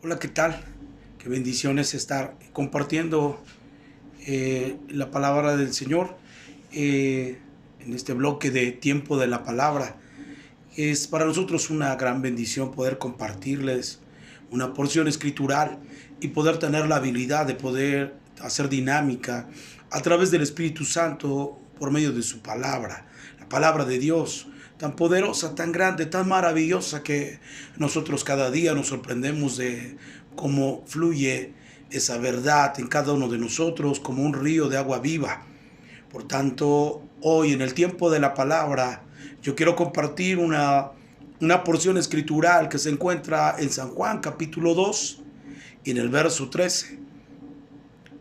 Hola, ¿qué tal? Qué bendiciones estar compartiendo la palabra del Señor en este bloque de tiempo de la palabra. Es para nosotros una gran bendición poder compartirles una porción escritural y poder tener la habilidad de poder hacer dinámica a través del Espíritu Santo por medio de su palabra, la palabra de Dios, tan poderosa, tan grande, tan maravillosa que nosotros cada día nos sorprendemos de cómo fluye esa verdad en cada uno de nosotros como un río de agua viva. Por tanto, hoy en el tiempo de la palabra, yo quiero compartir una porción escritural que se encuentra en San Juan capítulo 2 y en el verso 13.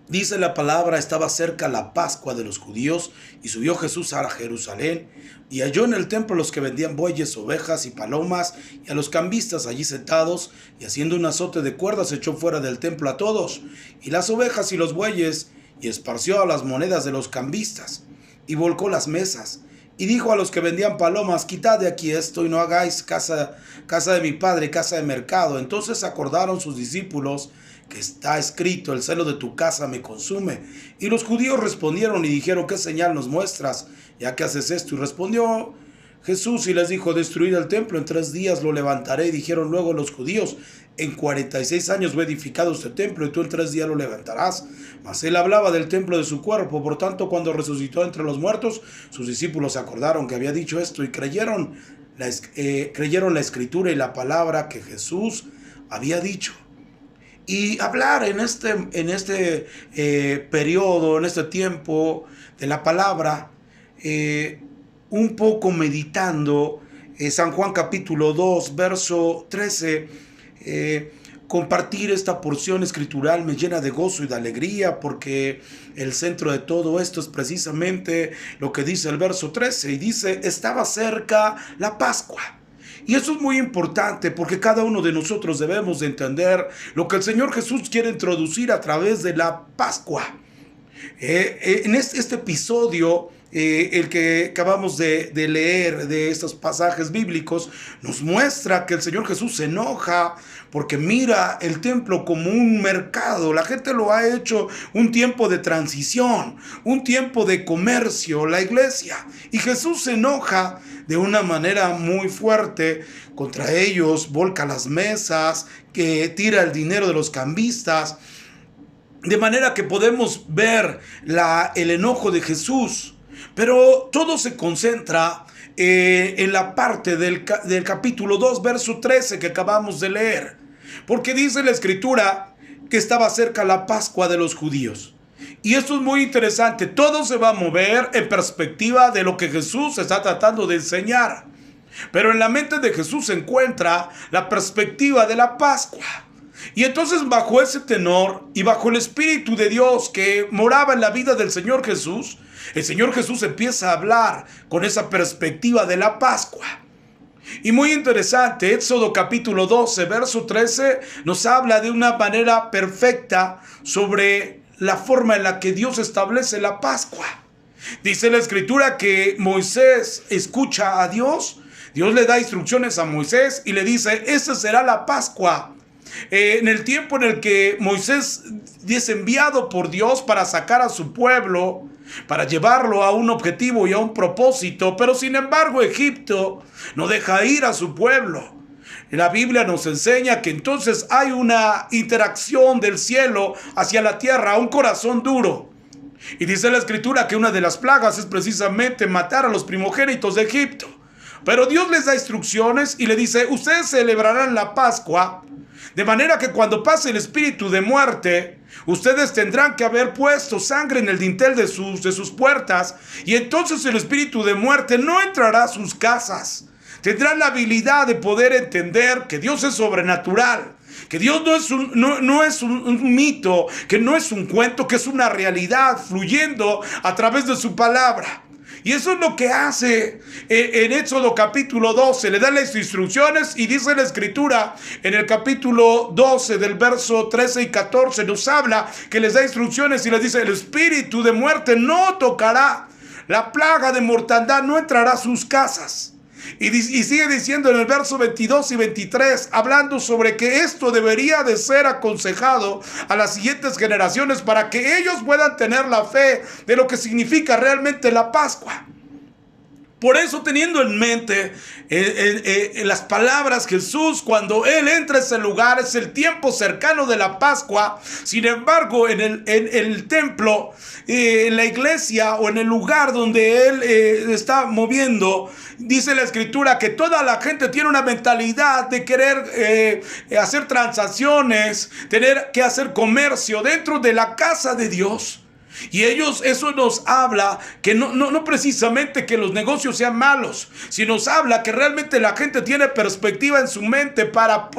Dice la palabra: estaba cerca la Pascua de los judíos, y subió Jesús a Jerusalén, y halló en el templo a los que vendían bueyes, ovejas y palomas, y a los cambistas allí sentados, y haciendo un azote de cuerdas echó fuera del templo a todos, y las ovejas y los bueyes, y esparció las monedas de los cambistas, y volcó las mesas, y dijo a los que vendían palomas: quitad de aquí esto, y no hagáis casa de mi padre, casa de mercado. Entonces acordaron sus discípulos que está escrito: el celo de tu casa me consume. Y los judíos respondieron y dijeron: ¿qué señal nos muestras, ya que haces esto? Y respondió Jesús y les dijo: destruid el templo, en 3 días lo levantaré. Y dijeron luego los judíos: en 46 años fue edificado este templo, y tú en 3 días lo levantarás. Mas él hablaba del templo de su cuerpo. Por tanto, cuando resucitó entre los muertos, sus discípulos se acordaron que había dicho esto, y creyeron la escritura y la palabra que Jesús había dicho. Y hablar en este periodo, en este tiempo de la palabra, un poco meditando San Juan capítulo 2, verso 13, compartir esta porción escritural me llena de gozo y de alegría, porque el centro de todo esto es precisamente lo que dice el verso 13, y dice: estaba cerca la Pascua. Y eso es muy importante, porque cada uno de nosotros debemos de entender lo que el Señor Jesús quiere introducir a través de la Pascua. En este episodio, el que acabamos de leer de estos pasajes bíblicos, nos muestra que el Señor Jesús se enoja porque mira el templo como un mercado. La gente lo ha hecho un tiempo de transición, un tiempo de comercio, la iglesia. Y Jesús se enoja de una manera muy fuerte contra ellos, volca las mesas, que tira el dinero de los cambistas. De manera que podemos ver el enojo de Jesús. Pero todo se concentra en la parte del capítulo 2, verso 13 que acabamos de leer. Porque dice la escritura que estaba cerca la Pascua de los judíos. Y esto es muy interesante. Todo se va a mover en perspectiva de lo que Jesús está tratando de enseñar. Pero en la mente de Jesús se encuentra la perspectiva de la Pascua. Y entonces, bajo ese tenor y bajo el Espíritu de Dios que moraba en la vida del Señor Jesús, el Señor Jesús empieza a hablar con esa perspectiva de la Pascua. Y muy interesante, Éxodo capítulo 12, verso 13, nos habla de una manera perfecta sobre la forma en la que Dios establece la Pascua. Dice la escritura que Moisés escucha a Dios. Dios le da instrucciones a Moisés y le dice: esa será la Pascua. En el tiempo en el que Moisés es enviado por Dios para sacar a su pueblo, para llevarlo a un objetivo y a un propósito, pero sin embargo Egipto no deja ir a su pueblo. La Biblia nos enseña que entonces hay una interacción del cielo hacia la tierra, un corazón duro. Y dice la escritura que una de las plagas es precisamente matar a los primogénitos de Egipto. Pero Dios les da instrucciones y le dice: ustedes celebrarán la Pascua, de manera que cuando pase el espíritu de muerte, ustedes tendrán que haber puesto sangre en el dintel de sus puertas, y entonces el espíritu de muerte no entrará a sus casas. Tendrán la habilidad de poder entender que Dios es sobrenatural, que Dios no es un mito, que no es un cuento, que es una realidad fluyendo a través de su palabra. Y eso es lo que hace en Éxodo capítulo 12. Le da las instrucciones y dice la escritura en el capítulo 12 del verso 13 y 14. Nos habla que les da instrucciones y les dice: el espíritu de muerte no tocará, la plaga de mortandad no entrará a sus casas. Y sigue diciendo en el verso 22 y 23, hablando sobre que esto debería de ser aconsejado a las siguientes generaciones para que ellos puedan tener la fe de lo que significa realmente la Pascua. Por eso, teniendo en mente las palabras Jesús, cuando Él entra a ese lugar, es el tiempo cercano de la Pascua. Sin embargo, en el templo, en la iglesia o en el lugar donde Él está moviendo, dice la Escritura que toda la gente tiene una mentalidad de querer hacer transacciones, tener que hacer comercio dentro de la casa de Dios. Y eso nos habla que no precisamente que los negocios sean malos, sino nos habla que realmente la gente tiene perspectiva en su mente para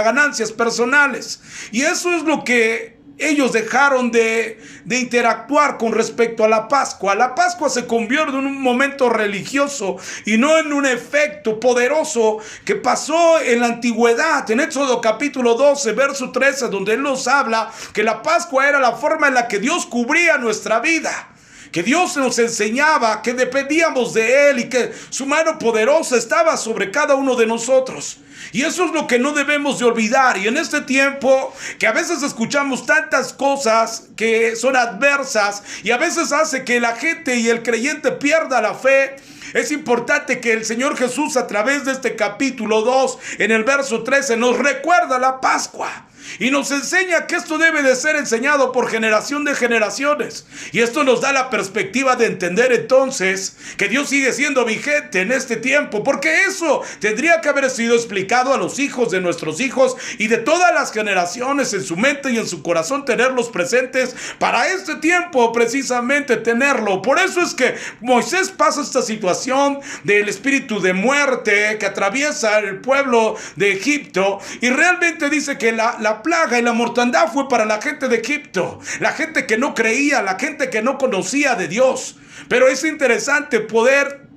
ganancias personales. Y eso es lo que ellos dejaron de interactuar con respecto a la Pascua. La Pascua se convierte en un momento religioso y no en un efecto poderoso que pasó en la antigüedad. En Éxodo capítulo 12, verso 13, donde Él nos habla que la Pascua era la forma en la que Dios cubría nuestra vida, que Dios nos enseñaba que dependíamos de Él y que su mano poderosa estaba sobre cada uno de nosotros. Y eso es lo que no debemos de olvidar. Y en este tiempo que a veces escuchamos tantas cosas que son adversas y a veces hace que la gente y el creyente pierda la fe, es importante que el Señor Jesús, a través de este capítulo 2, en el verso 13, nos recuerda la Pascua. Y nos enseña que esto debe de ser enseñado por generación de generaciones. Y esto nos da la perspectiva de entender entonces que Dios sigue siendo vigente en este tiempo, porque eso tendría que haber sido explicado a los hijos de nuestros hijos y de todas las generaciones, en su mente y en su corazón, tenerlos presentes para este tiempo, precisamente tenerlo. Por eso es que Moisés pasa esta situación del espíritu de muerte que atraviesa el pueblo de Egipto, y realmente dice que la plaga y la mortandad fue para la gente de Egipto, la gente que no creía, la gente que no conocía de Dios. Pero es interesante poder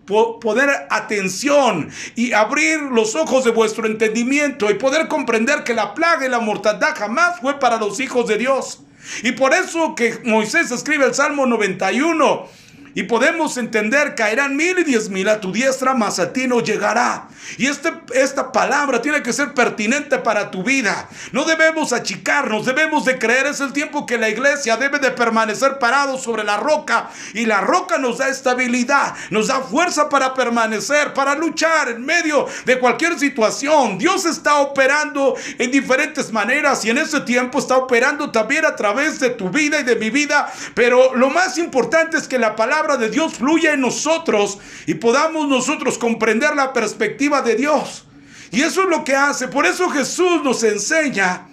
atención y abrir los ojos de vuestro entendimiento y poder comprender que la plaga y la mortandad jamás fue para los hijos de Dios. Y por eso que Moisés escribe el Salmo 91. Y podemos entender, caerán 1000 y 10,000 a tu diestra, mas a ti no llegará. Y esta palabra tiene que ser pertinente para tu vida. No debemos achicarnos, debemos de creer. Es el tiempo que la iglesia debe de permanecer parado sobre la roca. Y la roca nos da estabilidad, nos da fuerza para permanecer, para luchar en medio de cualquier situación. Dios está operando en diferentes maneras y en ese tiempo está operando también a través de tu vida y de mi vida. Pero lo más importante es que la palabra de Dios fluya en nosotros y podamos nosotros comprender la perspectiva de Dios. Y eso es lo que hace. Por eso Jesús nos enseña,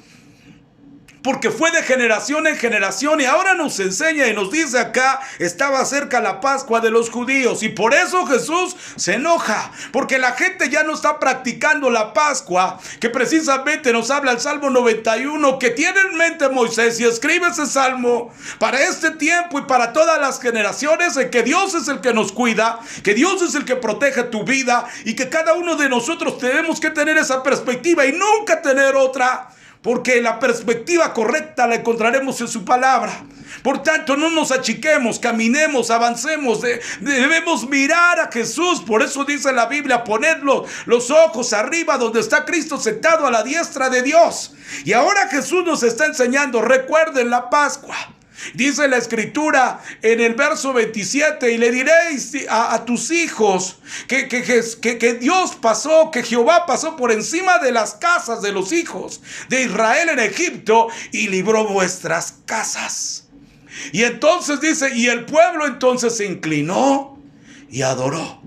porque fue de generación en generación, y ahora nos enseña y nos dice acá, estaba cerca la Pascua de los judíos, y por eso Jesús se enoja, porque la gente ya no está practicando la Pascua, que precisamente nos habla el Salmo 91, que tiene en mente Moisés, y escribe ese salmo para este tiempo y para todas las generaciones, en que Dios es el que nos cuida, que Dios es el que protege tu vida, y que cada uno de nosotros tenemos que tener esa perspectiva y nunca tener otra. Porque la perspectiva correcta la encontraremos en su palabra. Por tanto, no nos achiquemos, caminemos, avancemos. Debemos mirar a Jesús. Por eso dice la Biblia, poned los ojos arriba donde está Cristo sentado a la diestra de Dios. Y ahora Jesús nos está enseñando, recuerden la Pascua. Dice la Escritura en el verso 27, y le diréis a tus hijos que Dios pasó, que Jehová pasó por encima de las casas de los hijos de Israel en Egipto y libró vuestras casas. Y entonces dice, y el pueblo entonces se inclinó y adoró.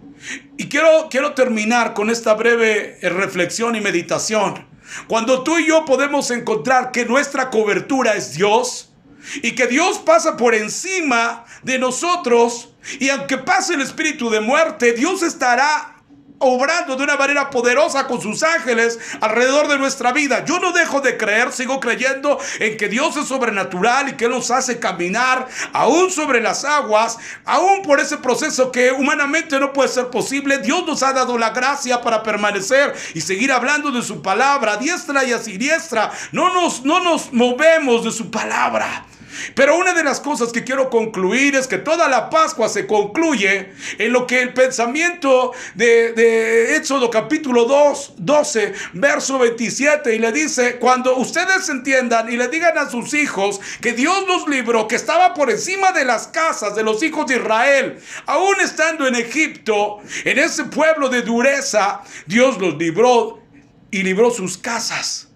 Y quiero terminar con esta breve reflexión y meditación. Cuando tú y yo podemos encontrar que nuestra cobertura es Dios, y que Dios pasa por encima de nosotros, y aunque pase el espíritu de muerte, Dios estará obrando de una manera poderosa con sus ángeles alrededor de nuestra vida. Yo no dejo de creer, sigo creyendo en que Dios es sobrenatural y que Él nos hace caminar aún sobre las aguas, aún por ese proceso que humanamente no puede ser posible. Dios nos ha dado la gracia para permanecer y seguir hablando de su palabra, a diestra y a siniestra. No nos movemos de su palabra. Pero una de las cosas que quiero concluir es que toda la Pascua se concluye en lo que el pensamiento de Éxodo capítulo 12, verso 27, y le dice: cuando ustedes entiendan y le digan a sus hijos que Dios los libró, que estaba por encima de las casas de los hijos de Israel, aún estando en Egipto, en ese pueblo de dureza, Dios los libró y libró sus casas.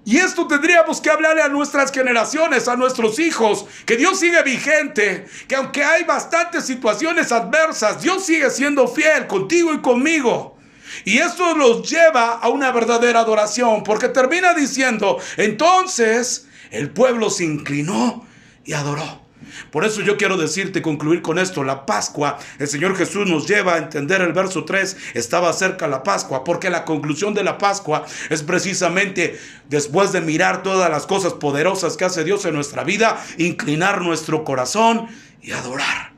Y esto tendríamos que hablarle a nuestras generaciones, a nuestros hijos, que Dios sigue vigente, que aunque hay bastantes situaciones adversas, Dios sigue siendo fiel contigo y conmigo. Y esto los lleva a una verdadera adoración, porque termina diciendo: entonces el pueblo se inclinó y adoró. Por eso yo quiero decirte, concluir con esto: la Pascua, el Señor Jesús nos lleva a entender el verso 3, estaba cerca la Pascua, porque la conclusión de la Pascua es precisamente, después de mirar todas las cosas poderosas que hace Dios en nuestra vida, inclinar nuestro corazón y adorar.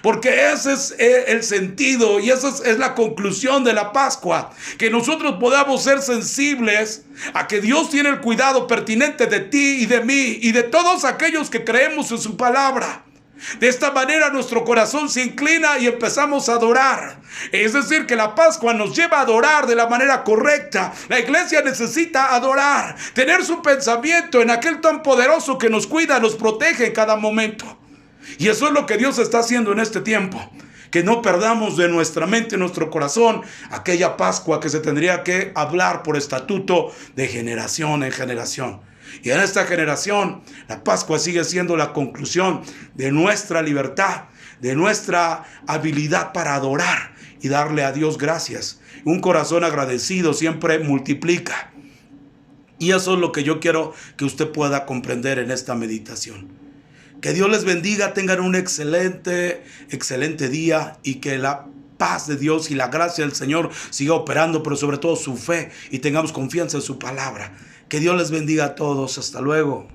Porque ese es el sentido y esa es la conclusión de la Pascua, que nosotros podamos ser sensibles a que Dios tiene el cuidado pertinente de ti y de mí y de todos aquellos que creemos en su palabra. De esta manera nuestro corazón se inclina y empezamos a adorar. Es decir, que la Pascua nos lleva a adorar de la manera correcta. La iglesia necesita adorar, tener su pensamiento en aquel tan poderoso que nos cuida, nos protege en cada momento. Y eso es lo que Dios está haciendo en este tiempo. Que no perdamos de nuestra mente, nuestro corazón, aquella Pascua que se tendría que hablar por estatuto de generación en generación. Y en esta generación, la Pascua sigue siendo la conclusión de nuestra libertad, de nuestra habilidad para adorar y darle a Dios gracias. Un corazón agradecido siempre multiplica. Y eso es lo que yo quiero que usted pueda comprender en esta meditación. Que Dios les bendiga, tengan un excelente día, y que la paz de Dios y la gracia del Señor siga operando, pero sobre todo su fe, y tengamos confianza en su palabra. Que Dios les bendiga a todos. Hasta luego.